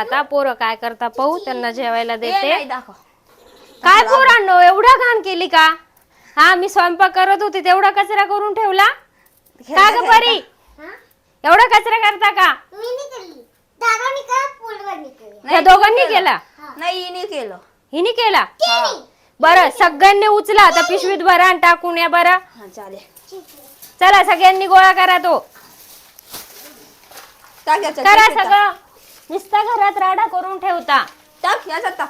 आता पोरं काय करता पाहू, त्यांना जेवायला देते. नाही दाखव. काय पोरांनो एवढा घाण केली का? हा मी स्वयंपाक करत होती तेवढा कचरा करून ठेवला का ग परी? एवढा कचरा करता का? या दोघांनी केला? नाही हिने केलं. हिने केला? बरं सगळ्यांनी उचला आता पिशवीत भरा आणि टाकून या बरं. हा चालेल. चला सगळ्यांनी गोळा करा तो. टाक याच्यात, करा टाक. सगळं. नुसता घरात राडा करून ठेवता. टाक याच्यात टाक.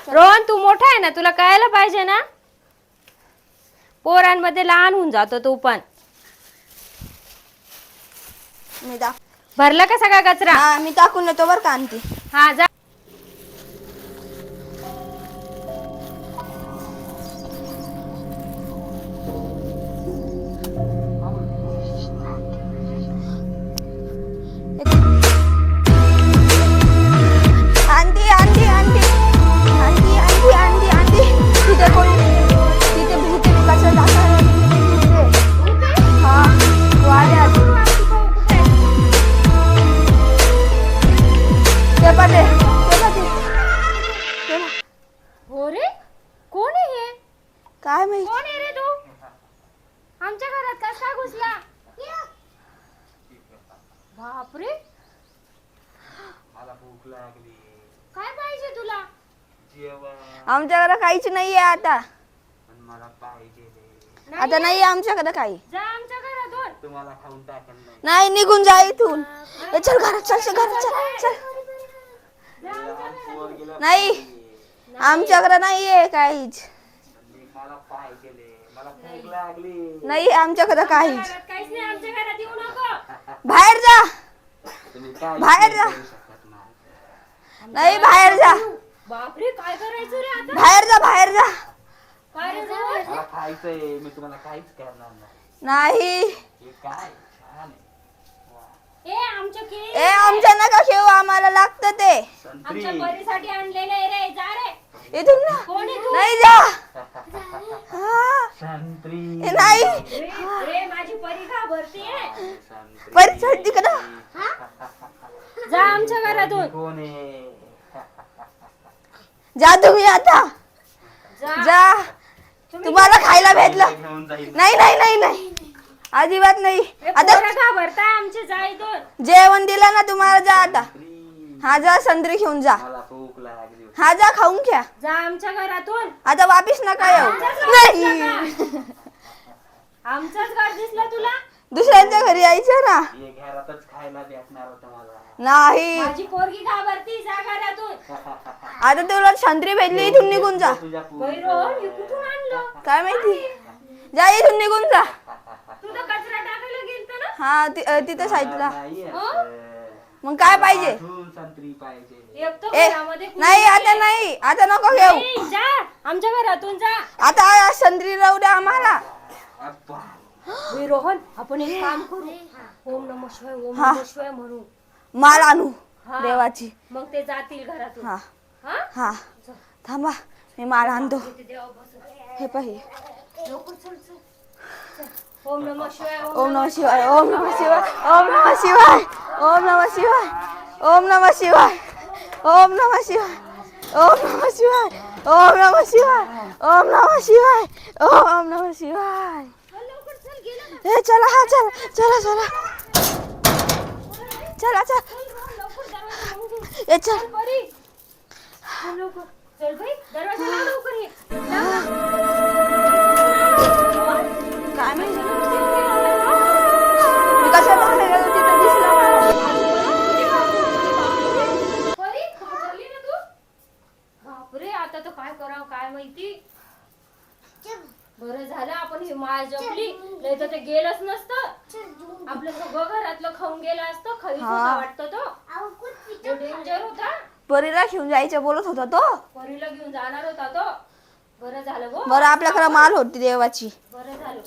रोहन तू मोठा आहे ना, तुला कळायला पाहिजे ना. पोरांमध्ये लहान होऊन जातो तू पण. मी टाक. भरला का सगळा कचरा? हा मी टाकून येतो बरं का आणते. हा जा. Aunty aunty aunty aunty aunty aunty aunty तिथे कोण? तिथे भूत आहे, कसं टाकायला तिथे. हा वाड्यात ते पाटे ते पाटे. हो रे, कोण आहे हे? काय माहित. कोण आहे रे तू? आमच्या घरात कसा घुसला? बापरे, मला भूक लागली. काय पाहिजे तुला? जेवण आमच्याकडे काहीच नाहीये आता. पण मला पाहिजे रे. आता नाही आमच्याकडे काही. जा आमच्या घरातून. तुम्हाला खाऊन टाकल नाही. नाही निघून जा इथून. ए, चल घरात चल चल घरात चल चल. वर गेलं नाही आमच्याकडे नाहीये काहीच. मला पाहिजे रे. मला भूक लागली. नाही आमच्याकडे काहीच. घरात काहीच नाही, आमच्या घरात येऊ नको. बाहेर जा. तुम्ही काय बाहेर जा. करू शकत नाही. नाही बाहेर जा. बापरे, काय करायचं रे आता? बाहेर जा बाहेर जा. काय रे रोहन? मला खायचंय. मी तुम्हाला काहीच करणार नाही. नाही हे काय छान आहे. वा. ए आमच्या केळी ए आमच्या नका खेळू, आम्हाला लागतं ते. संत्री. आमच्या परीसाठी आणलेले आहे रे. जा रे. इथून ना. कोण आहे तू? नाही जा. हा. संत्री. ए, नाही रे माझी परी घाबरतीये. संत्री. परिसर तिकडं. जा आमच्या घरातून. कोण आहे? जा तुम्ही आता. जा. जा. तुम्हाला खायला भेटलं. घेऊन जाईल. नाही नाही नाही नाही अजिबात नाही. ए, आता पोरं घाबरताय आमचे, जा इथून. जेवण दिलं ना तुम्हाला, जा आता. संत्री. हा जा संत्री घेऊन जा. मला भूक लागली होती. हा जा खाऊन घ्या. जा आमच्या घरातून. आता वापिस नका येऊ. आमचाच घर नाही दिसलं का? आमचंच घर दिसलं तुला? दुसऱ्यांच्या घरी यायचं ना. हे घरातच खायला भेटणार होतं मला. नाही माझी पोरगी घाबरती, जा घरातून. आता तुला संत्री भेटली, इथून निघून जा. तुझ्या बाई रोहन, हे कुठून आणलं? काय माहिती. जा इथून निघून जा. तू तर कचरा टाकायला गेलता ना? हा तिथं साईडला. नाही मग काय पाहिजे. संत्री पाहिजे. एक तर ए घरामध्ये कुणी नाही आता नाही, आता नको घेऊ. नाही, जा आमच्या घरातून जा. आता आज संत्री राहू द्या आम्हाला. अप्पा. बाई रोहन, आपण एक काम करू. ओम नमः शिवाय, ओम हा. नमः शिवाय म्हणू. माल आणू हा. देवाची. मग ते जातील घरातून. हा हा? हा थांबा मी माल आणतो. ते देवा बसत. हे पाहि. लवकर चल चल. चल. ओम नमः शिवाय, ओम नमः शिवाय ओम नमः शिवाय ओम नमः शिवाय ओम नमः शिवाय ओम नमः शिवाय ओम नमः शिवाय ओम नमः शिवाय ओम नमः शिवाय ओम नमः शिवाय ओम नमः शिवाय. लवकर चल, गेलं का? ए चला हा चला चला चला चला चल. लवकर दरवाजा लावून घे. ए चल. चल परी. चल लवकर. चल बाई, दरवाजा लाव लवकर ये. काय माहिती मी कशाला गेलो तिथं दिसलं मला. परी, घाबरली ना तू? बापरे, आता तर काय करावं काय माहिती. बरं झालं आपण ही माळ जपली, नाही तर ते गेलंच नसतं. आपलं सगळं घरातलं खाऊन गेलं असतं. खरीच होता वाटतं तो डेंजर होता. परीला घेऊन जायचं बोलत होता तो. परीला घेऊन जाणार होता तो. बरं झालं गो. बरं आपल्याकडे माल होती देवाची. बरं झालं.